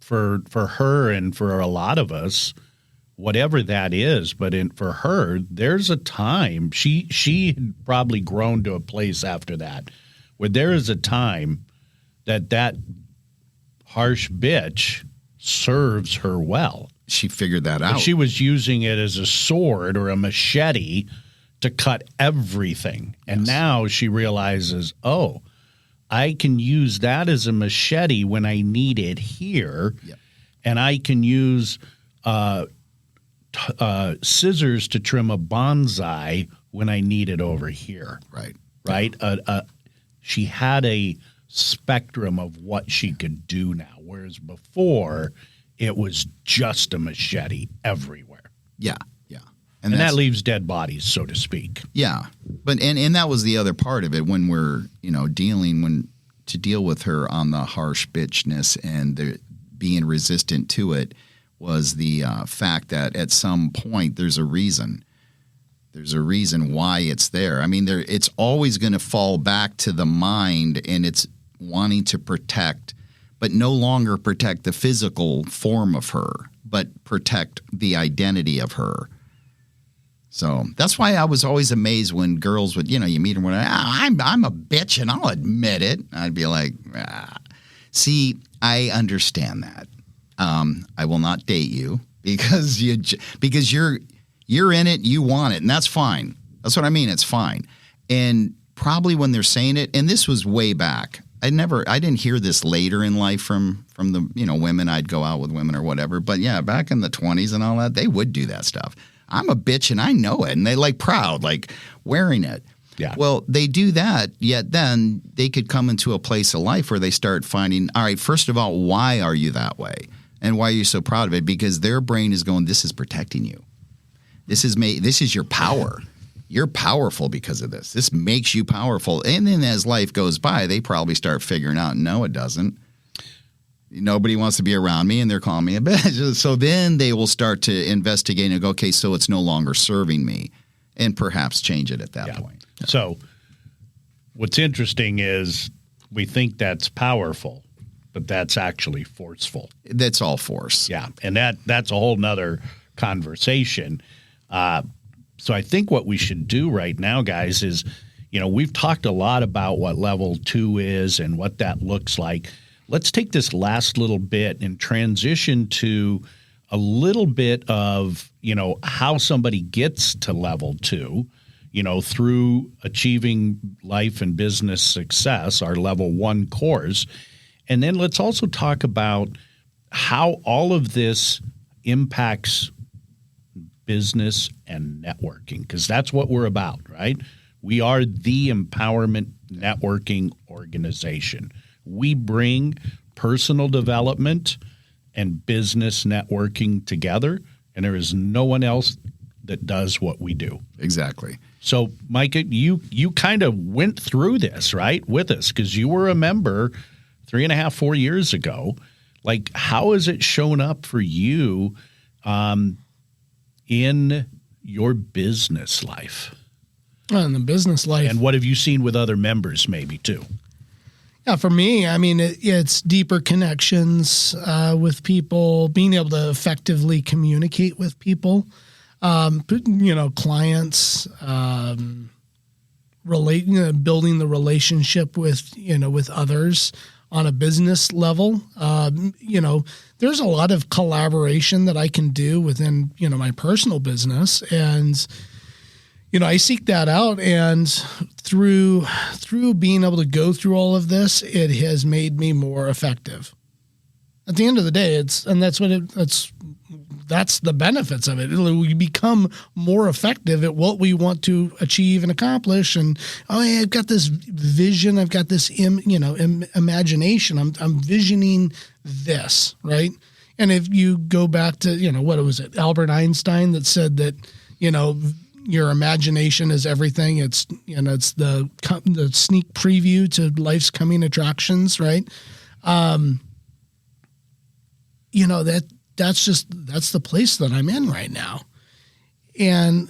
for her and for a lot of us, whatever that is, but for her, there's a time, she had probably grown to a place after that where there is a time that harsh bitch serves her well. She figured that out. But she was using it as a sword or a machete to cut everything. And now she realizes, oh, I can use that as a machete when I need it here. Yep. And I can use scissors to trim a bonsai when I need it over here. Right. Right? She had a spectrum of what she could do now, whereas before it was just a machete everywhere. Yeah. And that leaves dead bodies, so to speak. Yeah. But and that was the other part of it when we're, to deal with her on the harsh bitchness and being resistant to it was the fact that at some point there's a reason. There's a reason why it's there. I mean, it's always going to fall back to the mind, and it's wanting to protect, but no longer protect the physical form of her, but protect the identity of her. So that's why I was always amazed when girls would, you meet them, I'm a bitch and I'll admit it. I'd be like, see, I understand that. I will not date you because you're in it, you want it, and that's fine. That's what I mean. It's fine. And probably when they're saying it, and this was way back, I didn't hear this later in life from the, women. I'd go out with women or whatever. But yeah, back in the 20s and all that, they would do that stuff. I'm a bitch and I know it. And they proud, wearing it. Yeah. Well, they do that, yet then they could come into a place of life where they start finding, all right, first of all, why are you that way? And why are you so proud of it? Because their brain is going, this is protecting you. This is your power. You're powerful because of this. This makes you powerful. And then as life goes by, they probably start figuring out, no, it doesn't. Nobody wants to be around me, and they're calling me a bitch. So then they will start to investigate and go, okay, so it's no longer serving me, and perhaps change it at that point. So what's interesting is we think that's powerful, but that's actually forceful. That's all force. Yeah, and that's a whole nother conversation. So I think what we should do right now, guys, is, we've talked a lot about what level 2 is and what that looks like. Let's take this last little bit and transition to a little bit of, how somebody gets to level 2, through achieving life and business success, our level 1 course. And then let's also talk about how all of this impacts business and networking, because that's what we're about, right? We are the empowerment networking organization. We bring personal development and business networking together, and there is no one else that does what we do. Exactly. So, Micah, you kind of went through this, right, with us, because you were a member 3.5, 4 years ago. How has it shown up for you in your business life? In the business life. And what have you seen with other members maybe too? Yeah, for me, I mean, it's deeper connections with people, being able to effectively communicate with people, clients, building the relationship with others, on a business level. There's a lot of collaboration that I can do within, my personal business. And, I seek that out, and through being able to go through all of this, it has made me more effective. At the end of the day, that's the benefits of it. We become more effective at what we want to achieve and accomplish. And I've got this vision, I've got this imagination. I'm visioning this, right? And if you go back to what was it, Albert Einstein that said that your imagination is everything. It's it's the sneak preview to life's coming attractions, right? That's the place that I'm in right now. And,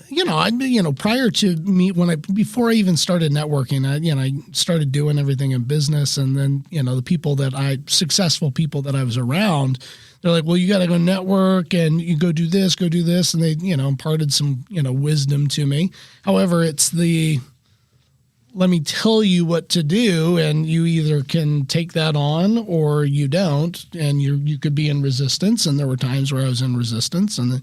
prior to me, before I even started networking, I started doing everything in business. And then, the successful people that I was around, they're like, well, you got to go network and you go do this. And they, imparted some, wisdom to me. However, it's let me tell you what to do, and you either can take that on or you don't, and you could be in resistance. And there were times where I was in resistance, and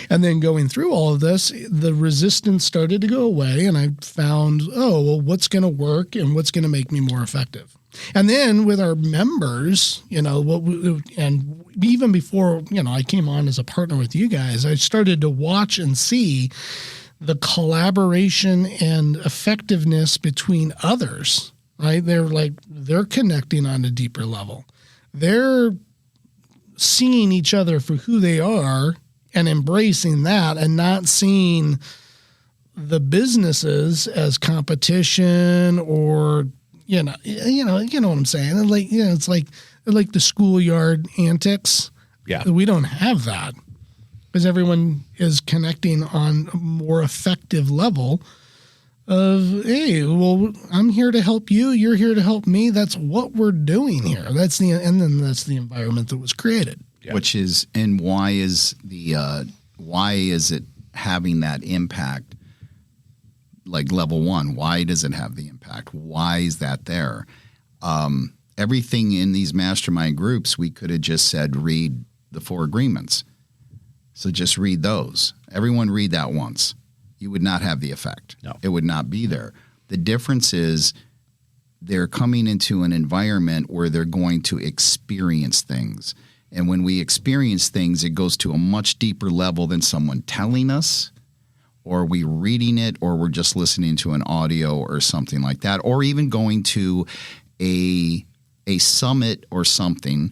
then going through all of this, the resistance started to go away, and I found, what's going to work and what's going to make me more effective. And then with our members, and even before, I came on as a partner with you guys, I started to watch and see the collaboration and effectiveness between others, right? They're connecting on a deeper level. They're seeing each other for who they are and embracing that, and not seeing the businesses as competition or, you know what I'm saying? It's like the schoolyard antics. Yeah. We don't have that, because everyone is connecting on a more effective level of, hey, well, I'm here to help you. You're here to help me. That's what we're doing here. That's the environment that was created. Yeah. Why is it having that impact? Like level one, why does it have the impact? Why is that there? Everything in these mastermind groups, we could have just said, read the 4 agreements. So just read those. Everyone read that once. You would not have the effect. No. It would not be there. The difference is they're coming into an environment where they're going to experience things. And when we experience things, it goes to a much deeper level than someone telling us, or we reading it, or we're just listening to an audio or something like that, or even going to a summit or something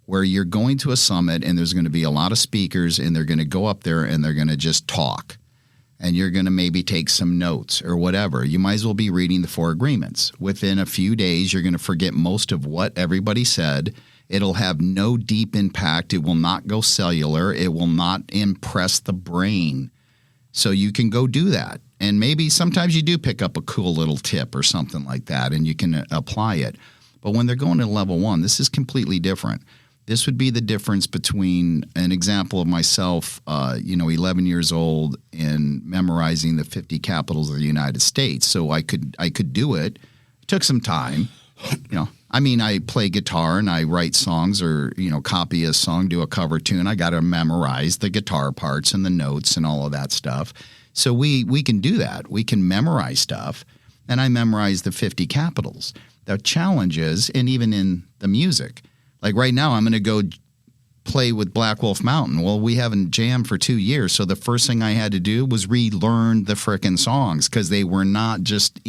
where you're going to a summit and there's going to be a lot of speakers and they're going to go up there and they're going to just talk. And you're going to maybe take some notes or whatever. You might as well be reading the 4 agreements. Within a few days, you're going to forget most of what everybody said. It'll have no deep impact. It will not go cellular. It will not impress the brain. So you can go do that. And maybe sometimes you do pick up a cool little tip or something like that, and you can apply it. But when they're going to level 1, this is completely different. This would be the difference between an example of myself, 11 years old and memorizing the 50 capitals of the United States. So I could do it. It took some time. I play guitar and I write songs or, copy a song, do a cover tune. I got to memorize the guitar parts and the notes and all of that stuff. So we can do that. We can memorize stuff. And I memorized the 50 capitals. The challenge is, and even in the music, like right now, I'm going to go play with Black Wolf Mountain. Well, we haven't jammed for 2 years. So the first thing I had to do was relearn the frickin' songs, because they were not just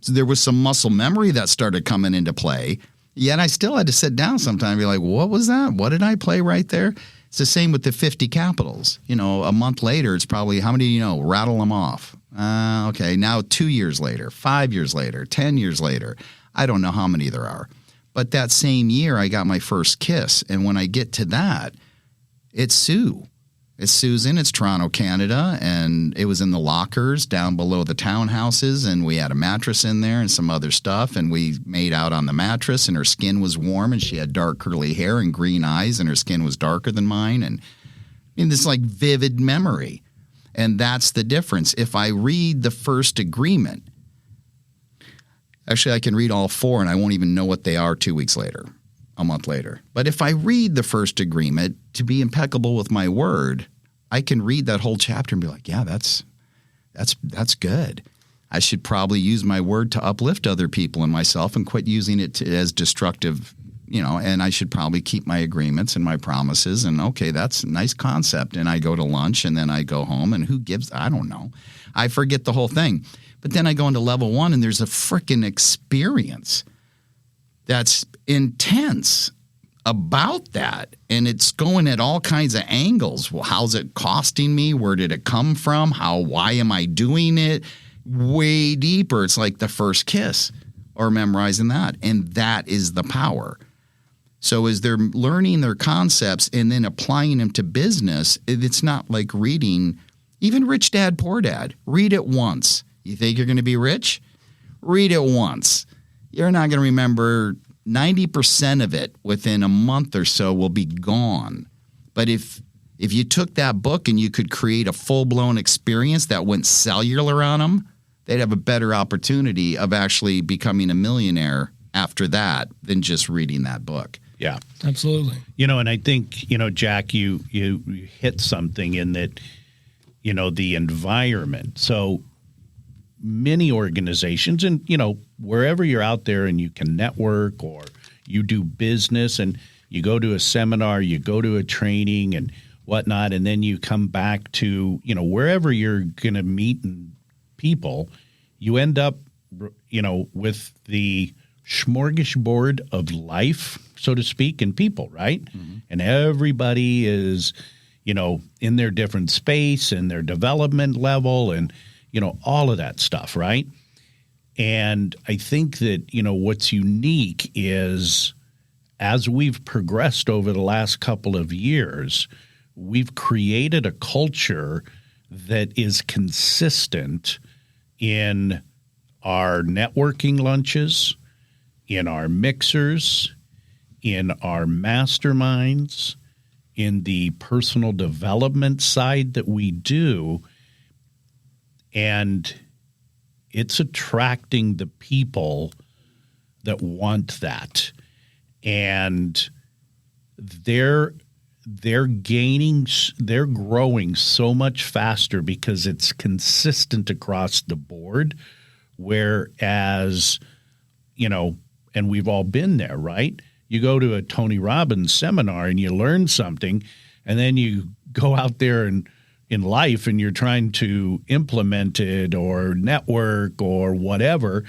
there was some muscle memory that started coming into play. Yet I still had to sit down sometime and be like, what was that? What did I play right there? It's the same with the 50 capitals. A month later, it's probably, how many do you know? Rattle them off. Okay, now 2 years later, 5 years later, 10 years later. I don't know how many there are. But that same year, I got my first kiss. And when I get to that, it's Sue. It's Susan. It's Toronto, Canada. And it was in the lockers down below the townhouses. And we had a mattress in there and some other stuff. And we made out on the mattress. And her skin was warm. And she had dark curly hair and green eyes. And her skin was darker than mine. And this like vivid memory. And that's the difference. If I read the first agreement, Actually, I can read all 4 and I won't even know what they are 2 weeks later, a month later. But if I read the first agreement to be impeccable with my word, I can read that whole chapter and be like, yeah, that's good. I should probably use my word to uplift other people and myself and quit using it as destructive, and I should probably keep my agreements and my promises. And okay, that's a nice concept. And I go to lunch and then I go home and I don't know. I forget the whole thing. But then I go into level 1 and there's a freaking experience that's intense about that. And it's going at all kinds of angles. Well, how's it costing me? Where did it come from? Why am I doing it? Way deeper. It's like the first kiss or memorizing that. And that is the power. So as they're learning their concepts and then applying them to business, it's not like reading, even Rich Dad, Poor Dad. Read it once. You think you're going to be rich? Read it once. You're not going to remember 90% of it within a month or so will be gone. But if you took that book and you could create a full-blown experience that went cellular on them, they'd have a better opportunity of actually becoming a millionaire after that than just reading that book. Yeah, absolutely. And I think, Jack, you hit something in that, the environment. So many organizations and, wherever you're out there and you can network or you do business and you go to a seminar, you go to a training and whatnot, and then you come back to, wherever you're going to meet people, you end up, with the smorgasbord of life, so to speak, and people, right? Mm-hmm. And everybody is, in their different space and their development level and, all of that stuff, right? And I think that, what's unique is as we've progressed over the last couple of years, we've created a culture that is consistent in our networking lunches, in our mixers, in our masterminds, in the personal development side that we do. And it's attracting the people that want that. And they're growing so much faster because it's consistent across the board. Whereas, and we've all been there, right? You go to a Tony Robbins seminar and you learn something, and then you go out there and in life and you're trying to implement it or network or whatever,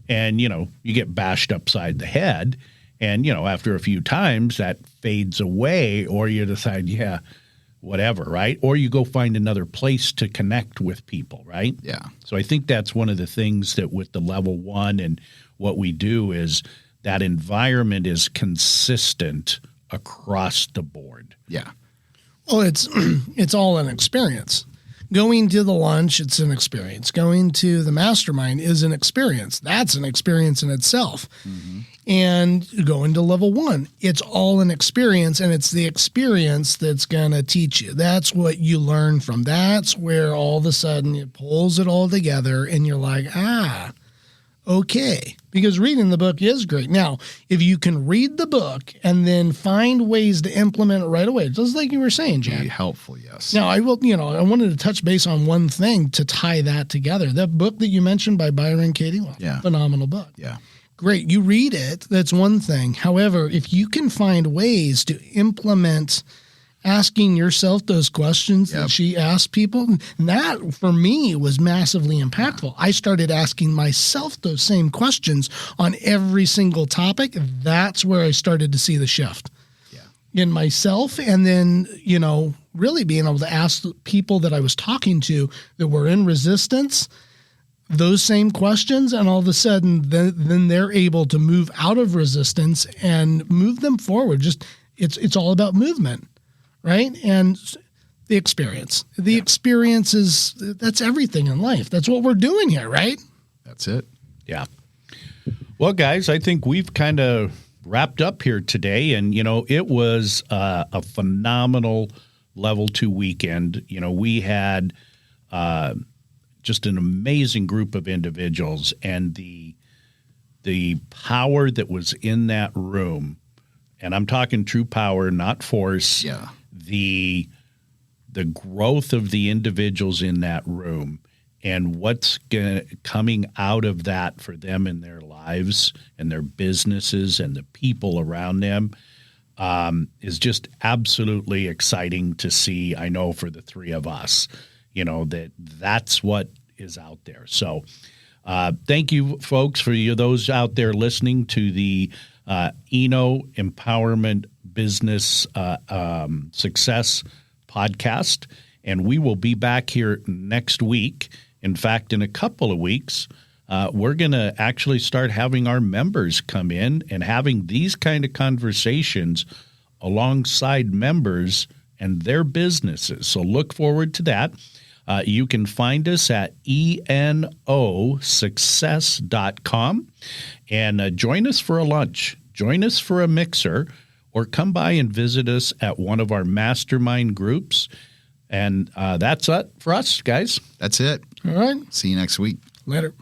and, you get bashed upside the head. And, after a few times that fades away, or you decide, yeah, whatever, right? Or you go find another place to connect with people, right? Yeah. So I think that's one of the things that with the level 1 and what we do is that environment is consistent across the board. Yeah. Well, it's all an experience. Going to the lunch, it's an experience. Going to the mastermind is an experience. That's an experience in itself. Mm-hmm. And going to level 1, it's all an experience, and it's the experience that's going to teach you. That's what you learn from. That's where all of a sudden it pulls it all together, and you're like, okay. Because reading the book is great. Now, if you can read the book and then find ways to implement it right away, just like you were saying, Jack. Be helpful, yes. Now, I wanted to touch base on one thing to tie that together. That book that you mentioned by Byron Katie, phenomenal book. Yeah. Great. You read it. That's one thing. However, if you can find ways to implement asking yourself those questions that she asked people, that for me was massively impactful. I started asking myself those same questions on every single topic. That's where I started to see the shift in myself. And then, really being able to ask people that I was talking to that were in resistance those same questions, and all of a sudden then they're able to move out of resistance and move them forward. Just it's all about movement, right? And the experience. The experience that's everything in life. That's what we're doing here, right? That's it. Yeah. Well, guys, I think we've kind of wrapped up here today, and it was a phenomenal level 2 weekend. We had just an amazing group of individuals, and the the power that was in that room, and I'm talking true power, not force. Yeah. The growth of the individuals in that room and what's coming out of that for them in their lives and their businesses and the people around them is just absolutely exciting to see. I know for the three of us, that's what is out there. So thank you, folks, for those out there listening to the ENO Empowerment Business Success Podcast. And we will be back here next week. In fact, in a couple of weeks, we're going to actually start having our members come in and having these kind of conversations alongside members and their businesses. So look forward to that. You can find us at enosuccess.com and join us for a lunch, join us for a mixer, or come by and visit us at one of our mastermind groups. And that's it for us, guys. That's it. All right. See you next week. Later.